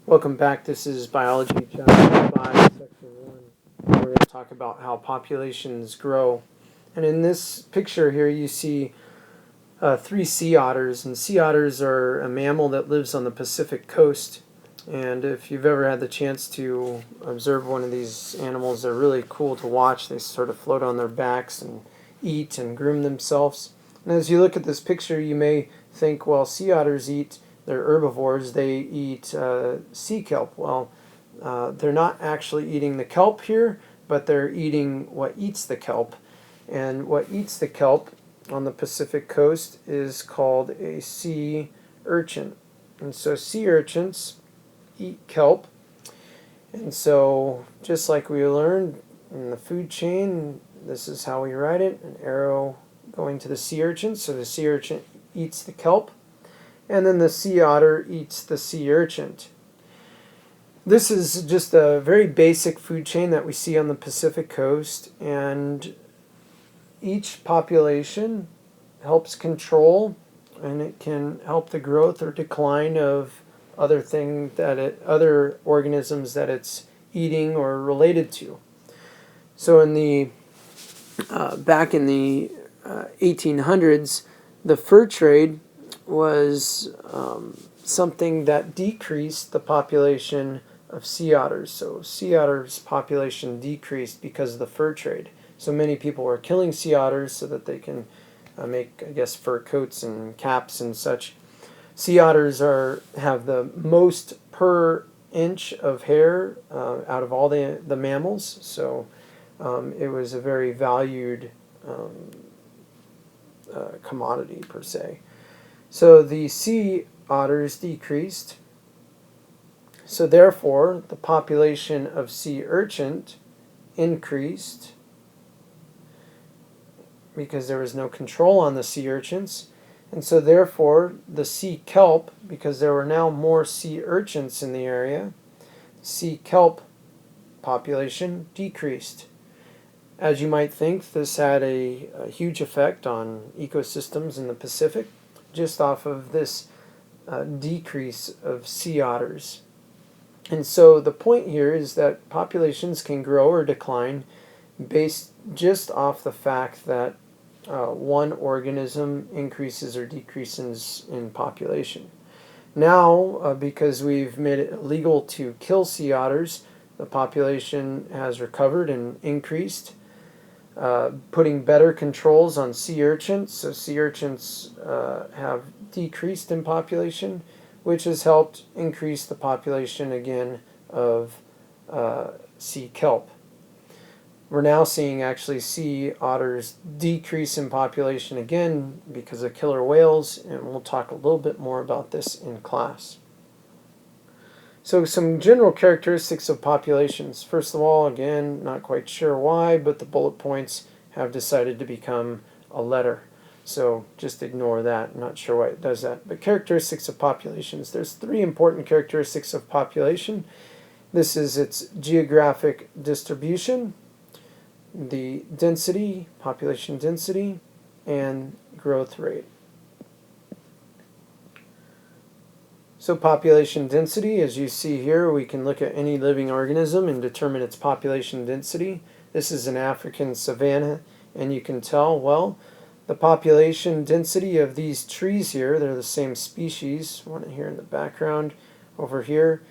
Welcome back. This is Biology Chapter 5, Section 1. We're going to talk about how populations grow. And in this picture here, you see 3 sea otters. And sea otters are a mammal that lives on the Pacific coast. And if you've ever had the chance to observe one of these animals, they're really cool to watch. They sort of float on their backs and eat and groom themselves. And as you look at this picture, you may think, well, sea otters eat, they're herbivores, they eat sea kelp. Well, they're not actually eating the kelp here, but they're eating what eats the kelp. And what eats the kelp on the Pacific coast is called a sea urchin. And so sea urchins eat kelp. And so just like we learned in the food chain, this is how we write it, an arrow going to the sea urchin. So the sea urchin eats the kelp, and then the sea otter eats the sea urchin. This is just a very basic food chain that we see on the Pacific coast, and each population helps control, and it can help the growth or decline of other organisms that it's eating or related to. So in the back in the 1800s, the fur trade was something that decreased the population of sea otters. So sea otters' population decreased because of the fur trade. So many people were killing sea otters so that they can make, I guess, fur coats and caps and such. Sea otters have the most per inch of hair out of all the mammals. So it was a very valued commodity per se. So the sea otters decreased. So therefore, the population of sea urchin increased because there was no control on the sea urchins. And so therefore, the sea kelp, because there were now more sea urchins in the area, sea kelp population decreased. As you might think, this had a huge effect on ecosystems in the Pacific, just off of this decrease of sea otters. And so the point here is that populations can grow or decline based just off the fact that one organism increases or decreases in population. Now, because we've made it illegal to kill sea otters, the population has recovered and increased, putting better controls on sea urchins. So sea urchins have decreased in population, which has helped increase the population again of sea kelp. We're now seeing actually sea otters decrease in population again because of killer whales, and we'll talk a little bit more about this in class. So some general characteristics of populations. First of all, again, not quite sure why, but the bullet points have decided to become a letter. So just ignore that. Not sure why it does that. But characteristics of populations. There's 3 important characteristics of population. This is its geographic distribution, the density, population density, and growth rate. So population density, as you see here, we can look at any living organism and determine its population density. This is an African savanna, and you can tell, well, the population density of these trees here, they're the same species, one here in the background, over here.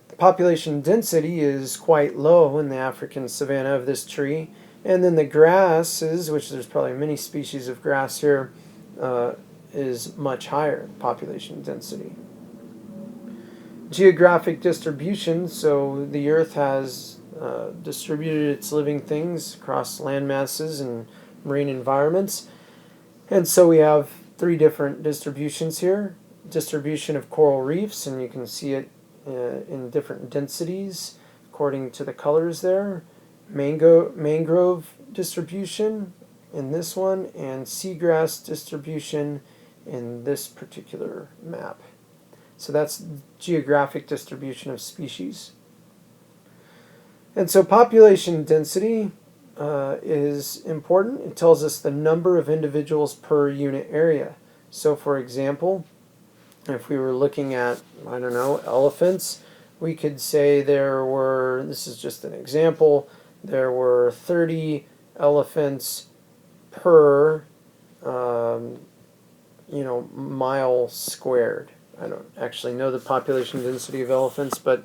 The population density is quite low in the African savanna of this tree. And then the grasses, which there's probably many species of grass here, is much higher population density. Geographic distribution, so the Earth has distributed its living things across land masses and marine environments. And so we have 3 different distributions here. Distribution of coral reefs, and you can see it in different densities according to the colors there. Mangrove distribution in this one, and seagrass distribution in this particular map. So that's geographic distribution of species. And so population density is important. It tells us the number of individuals per unit area. So for example, if we were looking at, I don't know, elephants, we could say there were, this is just an example, there were 30 elephants per mile squared. I don't actually know the population density of elephants, but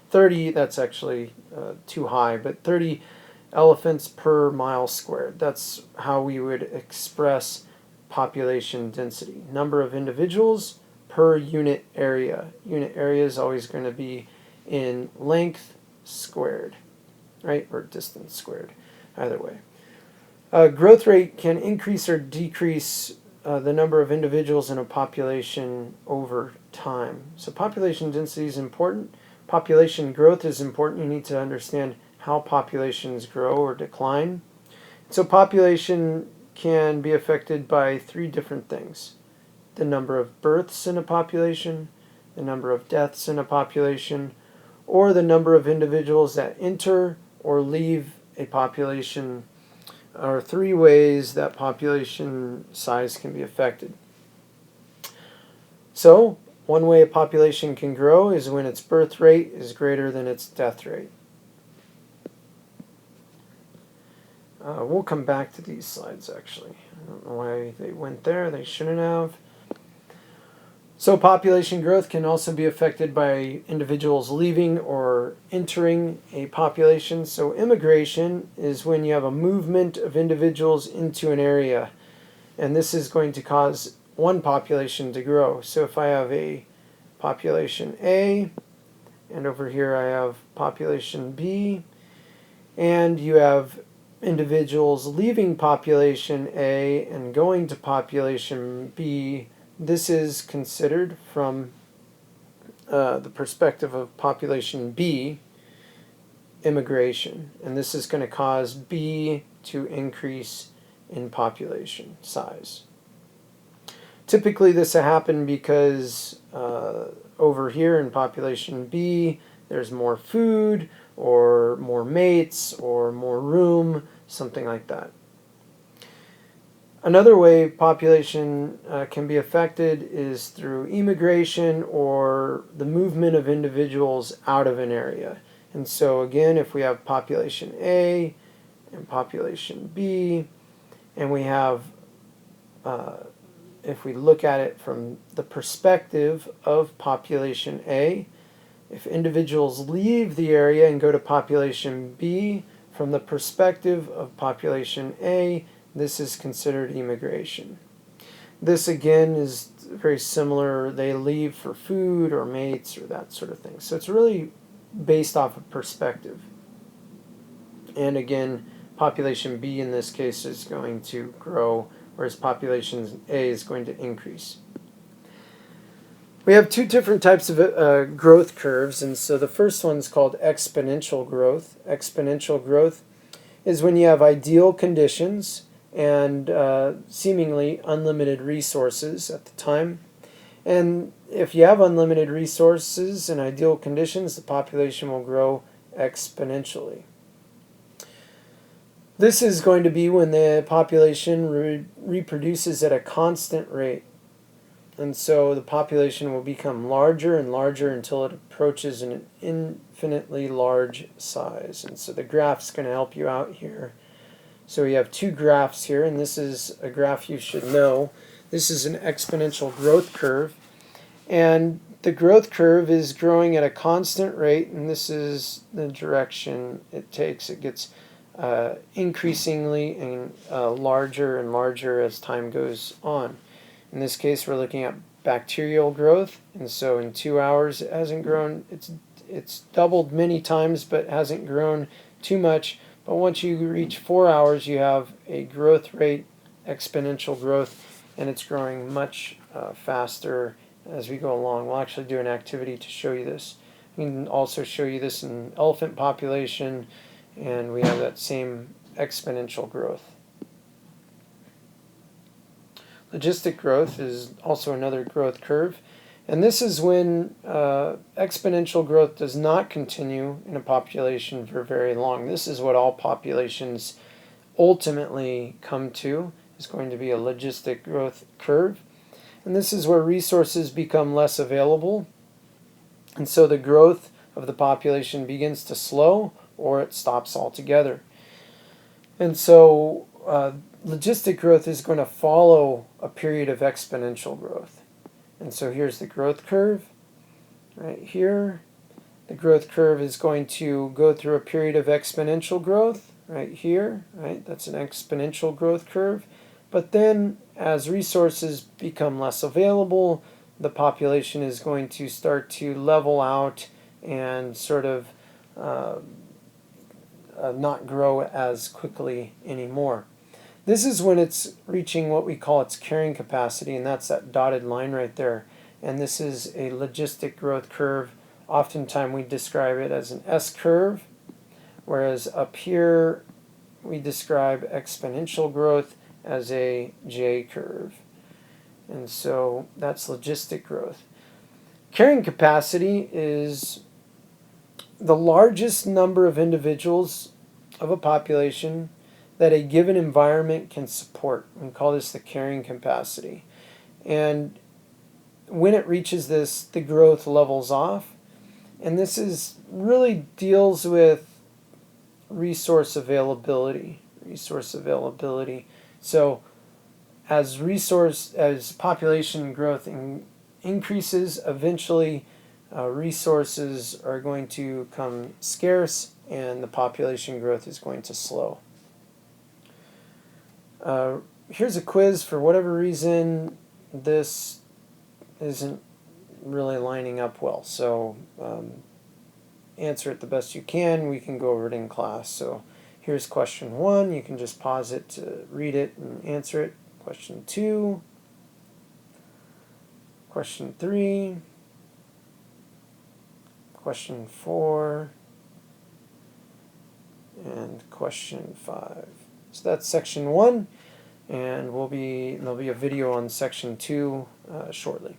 30, that's actually too high, but 30 elephants per mile squared. That's how we would express population density. Number of individuals per unit area. Unit area is always going to be in length squared, right? Or distance squared, either way. Growth rate can increase or decrease the number of individuals in a population over time. So population density is important. Population growth is important. You need to understand how populations grow or decline. So population can be affected by three different things: the number of births in a population, the number of deaths in a population, or the number of individuals that enter or leave a population. Are three ways that population size can be affected. So, one way a population can grow is when its birth rate is greater than its death rate. We'll come back to these slides actually. I don't know why they went there, they shouldn't have. So population growth can also be affected by individuals leaving or entering a population. So immigration is when you have a movement of individuals into an area, and this is going to cause one population to grow. So if I have a population A, and over here I have population B, and you have individuals leaving population A and going to population B, this is considered from the perspective of population B, immigration. And this is going to cause B to increase in population size. Typically this will happen because over here in population B, there's more food or more mates or more room, something like that. Another way population can be affected is through immigration or the movement of individuals out of an area. And so again, if we have population A and population B, and we have, if we look at it from the perspective of population A, if individuals leave the area and go to population B, from the perspective of population A, this is considered immigration. This again is very similar. They leave for food or mates or that sort of thing. So it's really based off of perspective. And again, population B in this case is going to grow, whereas population A is going to increase. We have two different types of growth curves, and so the first one is called exponential growth. Exponential growth is when you have ideal conditions and seemingly unlimited resources at the time. And if you have unlimited resources and ideal conditions, the population will grow exponentially. This is going to be when the population reproduces at a constant rate. And so the population will become larger and larger until it approaches an infinitely large size. And so the graph's going to help you out here. So we have two graphs here, and this is a graph you should know. This is an exponential growth curve. And the growth curve is growing at a constant rate, and this is the direction it takes. It gets increasingly and larger and larger as time goes on. In this case, we're looking at bacterial growth, and so in 2 hours it hasn't grown. It's doubled many times, but hasn't grown too much. But once you reach 4 hours, you have a growth rate, exponential growth, and it's growing much faster as we go along. We'll actually do an activity to show you this. We can also show you this in elephant population, and we have that same exponential growth. Logistic growth is also another growth curve, and this is when exponential growth does not continue in a population for very long. This is what all populations ultimately come to, is going to be a logistic growth curve. And this is where resources become less available, and so the growth of the population begins to slow or it stops altogether. And so logistic growth is going to follow a period of exponential growth. And so here's the growth curve right here. The growth curve is going to go through a period of exponential growth right here, right? That's an exponential growth curve. But then as resources become less available, the population is going to start to level out and sort of not grow as quickly anymore. This is when it's reaching what we call its carrying capacity, and that's that dotted line right there. And this is a logistic growth curve. Oftentimes we describe it as an S curve, whereas up here we describe exponential growth as a J curve. And so that's logistic growth. Carrying capacity is the largest number of individuals of a population that a given environment can support. We call this the carrying capacity. And when it reaches this, the growth levels off. And this is really deals with resource availability. So as population growth increases, eventually resources are going to come scarce and the population growth is going to slow. Here's a quiz. For whatever reason, this isn't really lining up well, so answer it the best you can. We can go over it in class. So here's question 1. You can just pause it to read it and answer it. Question 2. Question 3. Question 4. And question 5. So that's section 1, and there'll be a video on section 2 shortly.